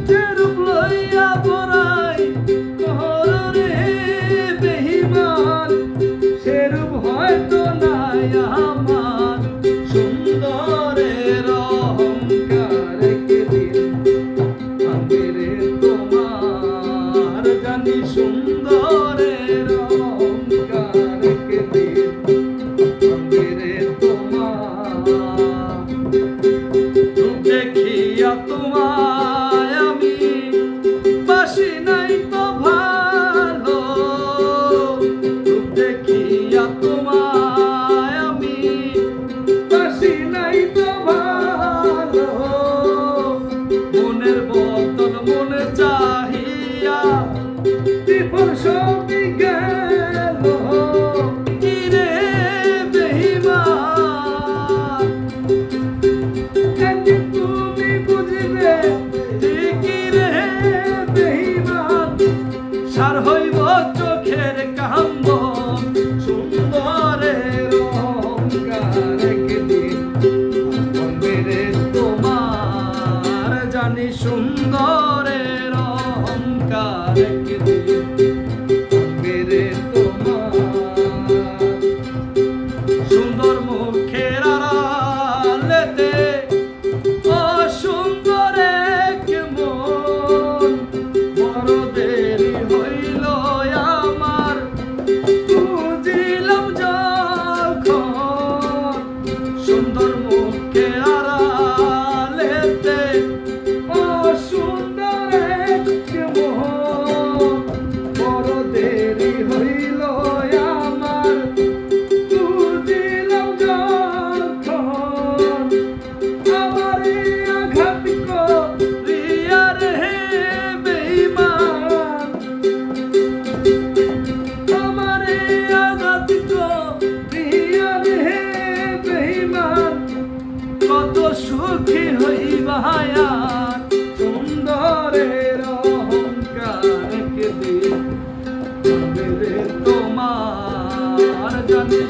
যেরূপ লইয়া বড়াই তোরে বেঈমান, সেরূপ হয়তো নাই আমার সুন্দরের অহংকার। একদিন ভাঙবে রে তোমার জানি সুন্দরের অহংকার। একদিন ভাঙবে রে তোমার। রূপ দেখিয়া তোমায় আমি বাসি নাই তো ভালো, রূপ দেখিয়া তোমায় আমি বাসি নাই তো ভালো। মনের বদন মনে চাহিয়া বিফল সবই গেল। কিরে বেঈমান, একদিন তুমি বুঝিবে ঠিকই রে বেঈমান। সার হইব চোখের কান্দন সুন্দরের অহংকার। একদিন ভাঙবে রে তোমার জানি সুন্দরের অহংকার। একদিন ভাঙবে রে তোমার। সুন্দর মুখের আড়ালেতে অসুন্দর এক মন, বড় দেরি হইল আমার বুঝিলাম যখন। সুন্দর মুখে আড়ালেতে অসুন্দর এক মন, বড় দেরি হইল আমার বুঝিলাম যখন। আমারে আঘাত করিয়া রে বেঈমান, আমারে আঘাত করিয়া রে বেঈমান। কত সুখী হইবা আর সুন্দরের অহংকার। একদিন ভাঙবে রে তোমার জানি